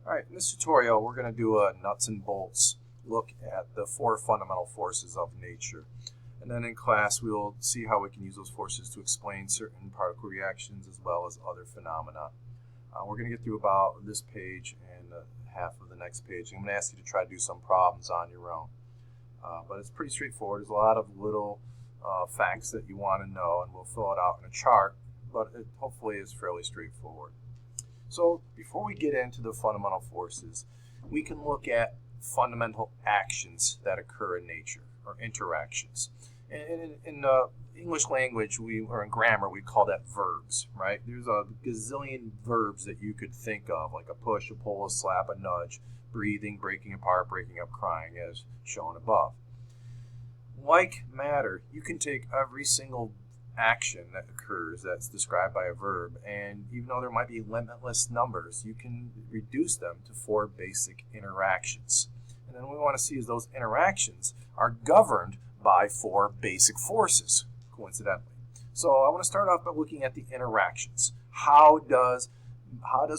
Alright, in this tutorial we're going to do a nuts and bolts look at the four fundamental forces of nature. And then in class we will see how we can use those forces to explain certain particle reactions as well as other phenomena. We're going to get through about this page and half of the next page. I'm going to ask you to try to do some problems on your own. But it's pretty straightforward. There's a lot of little facts that you want to know, and we'll fill it out in a chart, but it hopefully is fairly straightforward. So before we get into the fundamental forces, we can look at fundamental actions that occur in nature, or interactions. And in English language, or in grammar, we call that verbs, right? There's a gazillion verbs that you could think of, like a push, a pull, a slap, a nudge, breathing, breaking apart, breaking up, crying, as shown above. Like matter, you can take every single action that occurs that's described by a verb, and even though there might be limitless numbers, you can reduce them to four basic interactions. And then what we want to see is those interactions are governed by four basic forces, coincidentally. So I want to start off by looking at the interactions. How does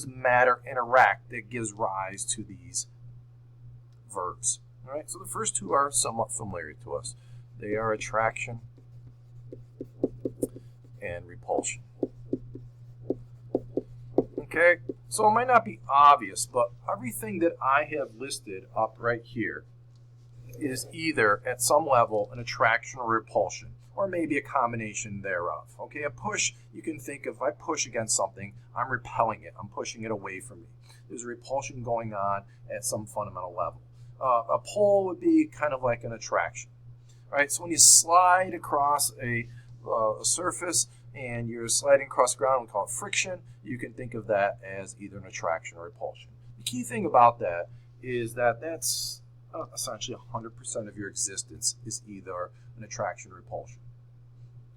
matter interact that gives rise to these verbs? All right, so the first two are somewhat familiar to us. They are attraction and repulsion. Okay, so it might not be obvious, but everything that I have listed up right here is either at some level an attraction or repulsion, or maybe a combination thereof. Okay, a push, you can think of, if I push against something, I'm repelling it, I'm pushing it away from me. There's a repulsion going on at some fundamental level. A pull would be kind of like an attraction. All right, so when you slide across a surface and you're sliding across the ground, we call it friction, you can think of that as either an attraction or repulsion. The key thing about that is that that's essentially 100% of your existence is either an attraction or repulsion.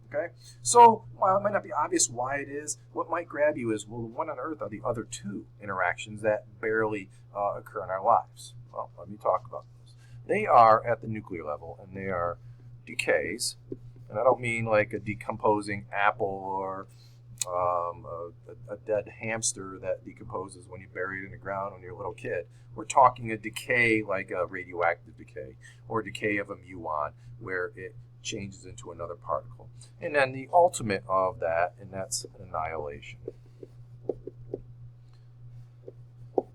Okay, so while it might not be obvious why it is, what might grab you is, well, what on earth are the other two interactions that barely occur in our lives? Well, let me talk about those. They are at the nuclear level, and they are decays. And I don't mean like a decomposing apple or a dead hamster that decomposes when you bury it in the ground when you're a little kid. We're talking a decay like a radioactive decay, or decay of a muon, where it changes into another particle. And then the ultimate of that, and that's annihilation.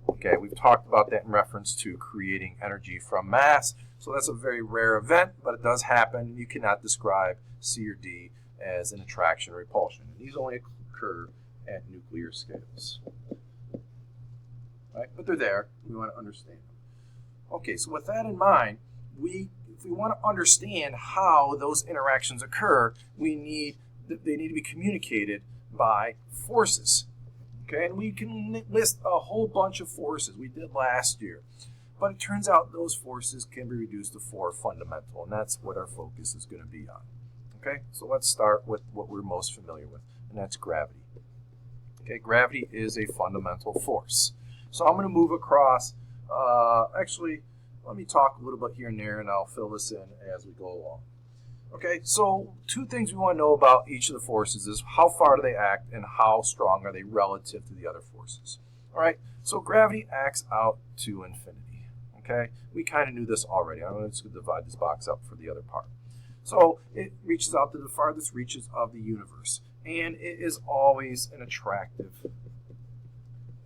Okay, we've talked about that in reference to creating energy from mass. So that's a very rare event, but it does happen. You cannot describe C or D as an attraction or repulsion. And these only occur at nuclear scales. Right? But they're there. We want to understand them. Okay, so with that in mind, if we want to understand how those interactions occur, they need to be communicated by forces. Okay, and we can list a whole bunch of forces. We did last year. But it turns out those forces can be reduced to four fundamental, and that's what our focus is going to be on. Okay, so let's start with what we're most familiar with, and that's gravity. Okay, gravity is a fundamental force. So I'm going to move across, actually, let me talk a little bit here and there, and I'll fill this in as we go along. Okay, so two things we want to know about each of the forces is how far do they act and how strong are they relative to the other forces. All right, so gravity acts out to infinity. Okay, we kind of knew this already. I'm just going to divide this box up for the other part. So it reaches out to the farthest reaches of the universe, and it is always an attractive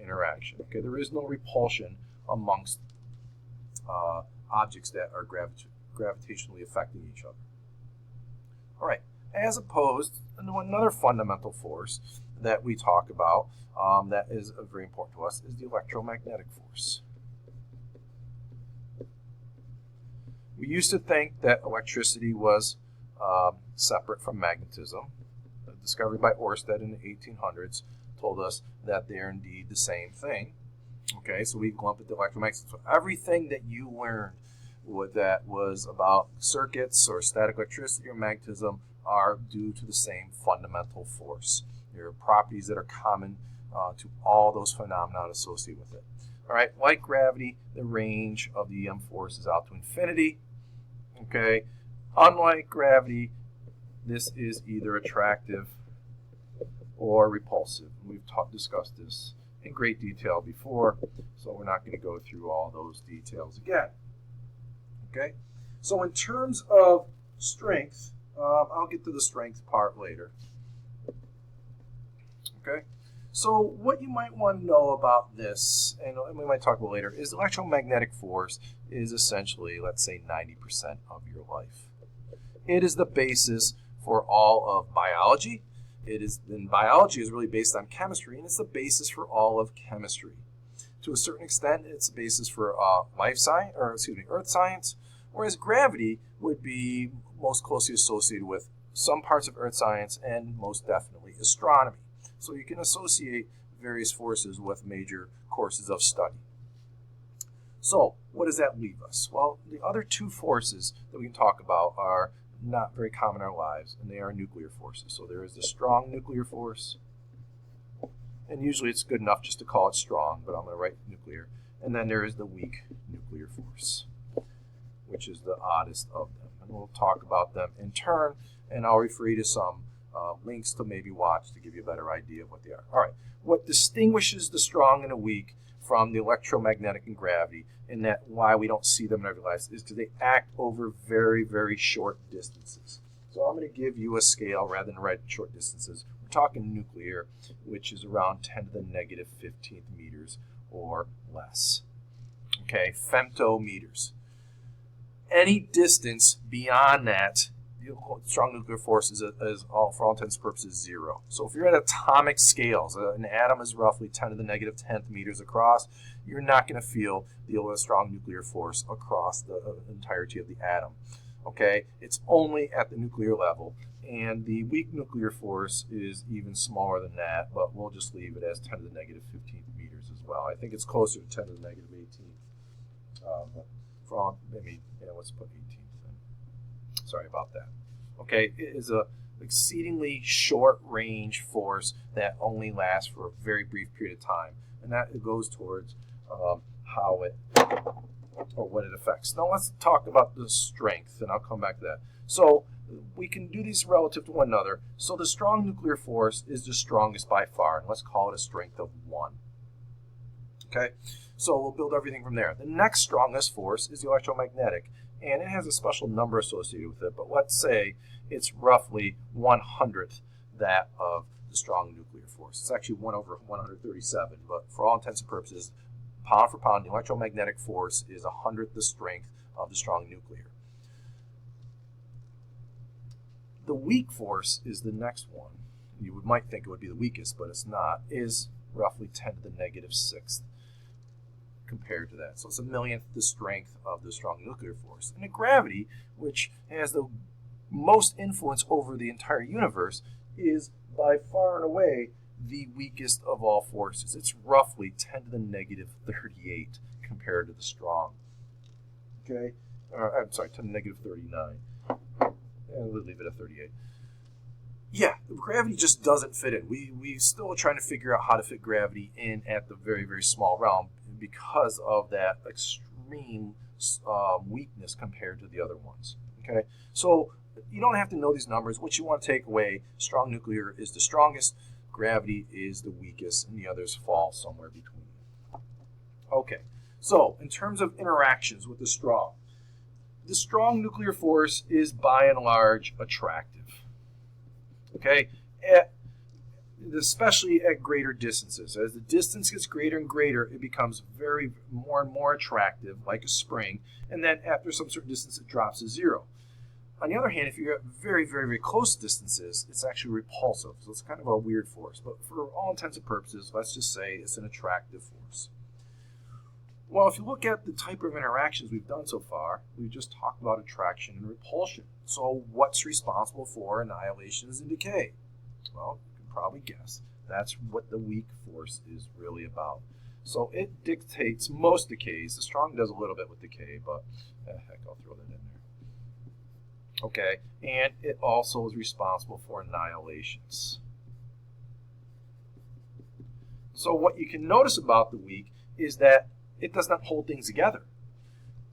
interaction. Okay, there is no repulsion amongst objects that are gravitationally affecting each other. All right, as opposed to another fundamental force that we talk about that is very important to us is the electromagnetic force. We used to think that electricity was separate from magnetism. The discovery by Oersted in the 1800s told us that they are indeed the same thing. Okay, so we lump it to electromagnetism. So everything that you learned that was about circuits or static electricity or magnetism are due to the same fundamental force. There are properties that are common to all those phenomena associated with it. All right, like gravity, the range of the EM force is out to infinity. Okay, unlike gravity, this is either attractive or repulsive. We've discussed this in great detail before, so we're not going to go through all those details again. Okay, so in terms of strength, I'll get to the strength part later. Okay, so what you might want to know about this, and we might talk about later, is electromagnetic force is essentially, let's say, 90% of your life. It is the basis for all of biology. And biology is really based on chemistry, and it's the basis for all of chemistry. To a certain extent, it's the basis for earth science, whereas gravity would be most closely associated with some parts of earth science and most definitely astronomy. So you can associate various forces with major courses of study. So what does that leave us? Well, the other two forces that we can talk about are not very common in our lives, and they are nuclear forces. So there is the strong nuclear force, and usually it's good enough just to call it strong, but I'm going to write nuclear. And then there is the weak nuclear force, which is the oddest of them. And we'll talk about them in turn, and I'll refer you to some links to maybe watch to give you a better idea of what they are. All right, what distinguishes the strong and the weak from the electromagnetic and gravity, and that why we don't see them in our lives, is because they act over very, very short distances. So I'm going to give you a scale rather than write short distances. We're talking nuclear, which is around 10 to the negative 15th meters or less. Okay, femtometers. Any distance beyond that, strong nuclear force is for all intents and purposes, 0. So if you're at atomic scales, an atom is roughly 10 to the negative 10th meters across, you're not going to feel the strong nuclear force across the entirety of the atom. Okay, it's only at the nuclear level, and the weak nuclear force is even smaller than that, but we'll just leave it as 10 to the negative 15th meters as well. I think it's closer to 10 to the negative 18th. For all, let's put 18th then. Sorry about that. Okay, it is a exceedingly short range force that only lasts for a very brief period of time, and that it goes towards what it affects. Now let's talk about the strength, and I'll come back to that. So we can do these relative to one another. So the strong nuclear force is the strongest by far, and let's call it a strength of 1. Okay, so we'll build everything from there. The next strongest force is the electromagnetic, and it has a special number associated with it, but let's say it's roughly 1/100th that of the strong nuclear force. It's actually 1 over 137, but for all intents and purposes, pound for pound, the electromagnetic force is 100th the strength of the strong nuclear. The weak force is the next one. You might think it would be the weakest, but it's not, is roughly 10 to the negative 6th compared to that. So it's 1/1,000,000th the strength of the strong nuclear force. And the gravity, which has the most influence over the entire universe, is by far and away the weakest of all forces. It's roughly 10 to the negative 38 compared to the strong. Okay? I'm sorry, 10 to the negative 39. And we'll leave it at 38. Yeah, gravity just doesn't fit in. We still are trying to figure out how to fit gravity in at the very, very small realm because of that extreme weakness compared to the other ones. Okay? So you don't have to know these numbers. What you want to take away, strong nuclear is the strongest, gravity is the weakest, and the others fall somewhere between. Okay, so in terms of interactions with the strong nuclear force is by and large attractive. Okay, especially at greater distances. As the distance gets greater and greater, it becomes more and more attractive, like a spring, and then after some certain distance, it drops to 0. On the other hand, if you're at very, very, very close distances, it's actually repulsive. So it's kind of a weird force. But for all intents and purposes, let's just say it's an attractive force. Well, if you look at the type of interactions we've done so far, we've just talked about attraction and repulsion. So what's responsible for annihilations and decay? Well, you can probably guess. That's what the weak force is really about. So it dictates most decays. The strong does a little bit with decay, but heck, I'll throw that in there. Okay, and it also is responsible for annihilations. So what you can notice about the weak is that it does not hold things together.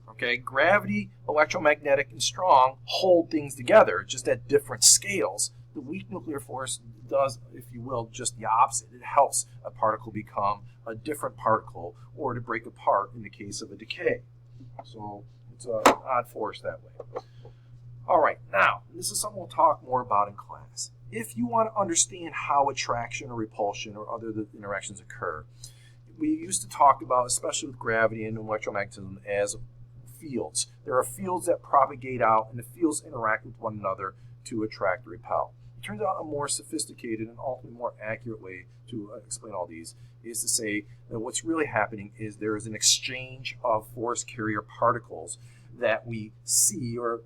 Okay, gravity, electromagnetic, and strong hold things together, just at different scales. The weak nuclear force does, if you will, just the opposite. It helps a particle become a different particle or to break apart in the case of a decay. So it's an odd force that way. All right, now, this is something we'll talk more about in class. If you want to understand how attraction or repulsion or other interactions occur, we used to talk about, especially with gravity and electromagnetism, as fields. There are fields that propagate out, and the fields interact with one another to attract or repel. It turns out a more sophisticated and ultimately more accurate way to explain all these is to say that what's really happening is there is an exchange of force carrier particles that we see or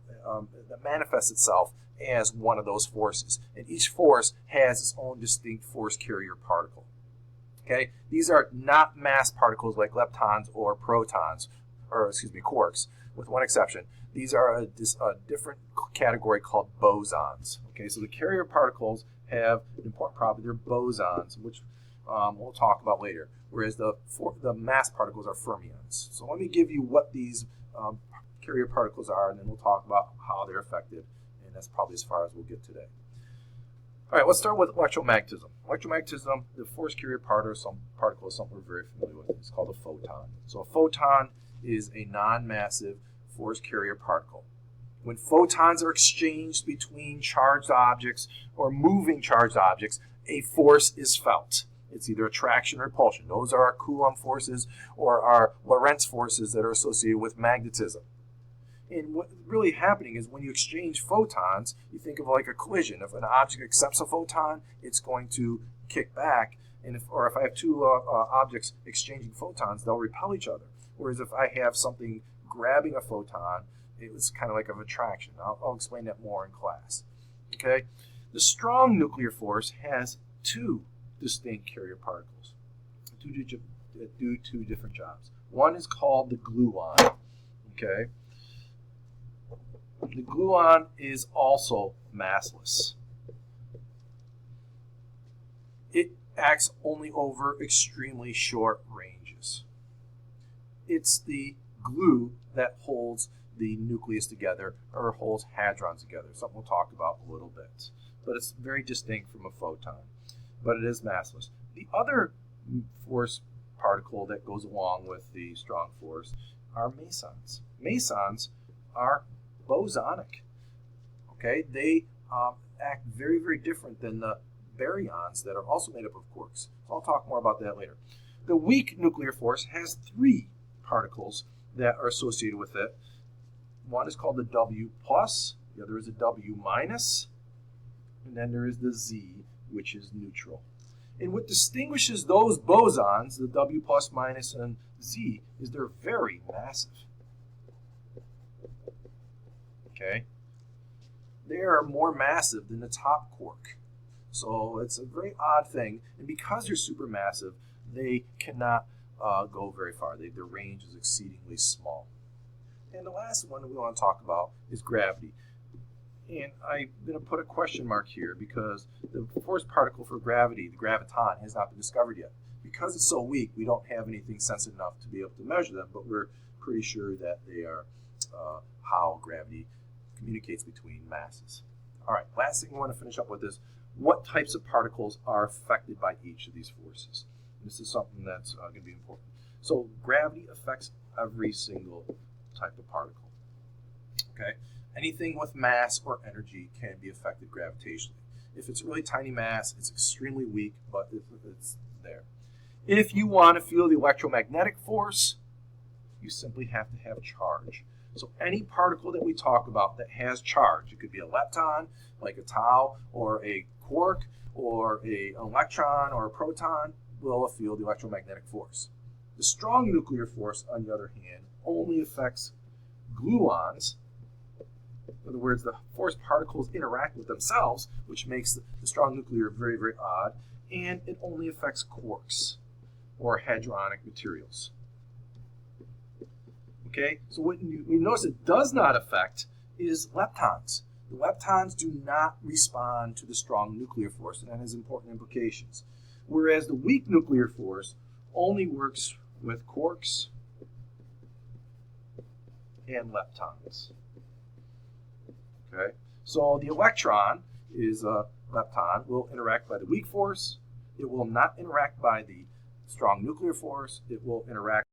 that manifests itself as one of those forces. And each force has its own distinct force carrier particle. Okay? These are not mass particles like leptons or protons, or quarks, with one exception. These are a different category called bosons. Okay, so the carrier particles have an important property. They're bosons, which we'll talk about later, whereas the mass particles are fermions. So let me give you what these carrier particles are, and then we'll talk about how they're affected, and that's probably as far as we'll get today. All right, let's start with electromagnetism. Electromagnetism, the force carrier particle is something we're very familiar with. It's called a photon. So a photon is a non-massive force carrier particle. When photons are exchanged between charged objects or moving charged objects, a force is felt. It's either attraction or repulsion. Those are our Coulomb forces or our Lorentz forces that are associated with magnetism. And what's really happening is when you exchange photons, you think of like a collision. If an object accepts a photon, it's going to kick back. And if I have two objects exchanging photons, they'll repel each other. Whereas if I have something grabbing a photon, it was kind of like an attraction. I'll explain that more in class. Okay? The strong nuclear force has two distinct carrier particles that do two different jobs. One is called the gluon. Okay? The gluon is also massless. It acts only over extremely short ranges. It's the glue that holds the nucleus together or holds hadrons together, something we'll talk about a little bit. But it's very distinct from a photon, but it is massless. The other force particle that goes along with the strong force are mesons. Mesons are bosonic. Okay, they act very, very different than the baryons that are also made up of quarks. So I'll talk more about that later. The weak nuclear force has three particles that are associated with it. One is called the W plus, the other is a W minus, and then there is the Z, which is neutral. And what distinguishes those bosons, the W plus, minus, and Z, is they're very massive. Okay? They are more massive than the top quark. So it's a very odd thing. And because they're supermassive, they cannot go very far. Their range is exceedingly small. And the last one that we want to talk about is gravity. And I'm going to put a question mark here because the force particle for gravity, the graviton, has not been discovered yet. Because it's so weak, we don't have anything sensitive enough to be able to measure them, but we're pretty sure that they are how gravity communicates between masses. All right, last thing I want to finish up with is what types of particles are affected by each of these forces. And this is something that's going to be important. So gravity affects every single type of particle. Okay? Anything with mass or energy can be affected gravitationally. If it's a really tiny mass, it's extremely weak, but it's there. If you want to feel the electromagnetic force, you simply have to have charge. So any particle that we talk about that has charge, it could be a lepton, like a tau, or a quark, or an electron, or a proton, will feel the electromagnetic force. The strong nuclear force, on the other hand, only affects gluons. In other words, the force particles interact with themselves, which makes the strong nuclear very, very odd, and it only affects quarks, or hadronic materials. Okay, so what you notice it does not affect is leptons. The leptons do not respond to the strong nuclear force, and that has important implications. Whereas the weak nuclear force only works with quarks and leptons. Okay, so the electron is a lepton, will interact by the weak force. It will not interact by the strong nuclear force. It will interact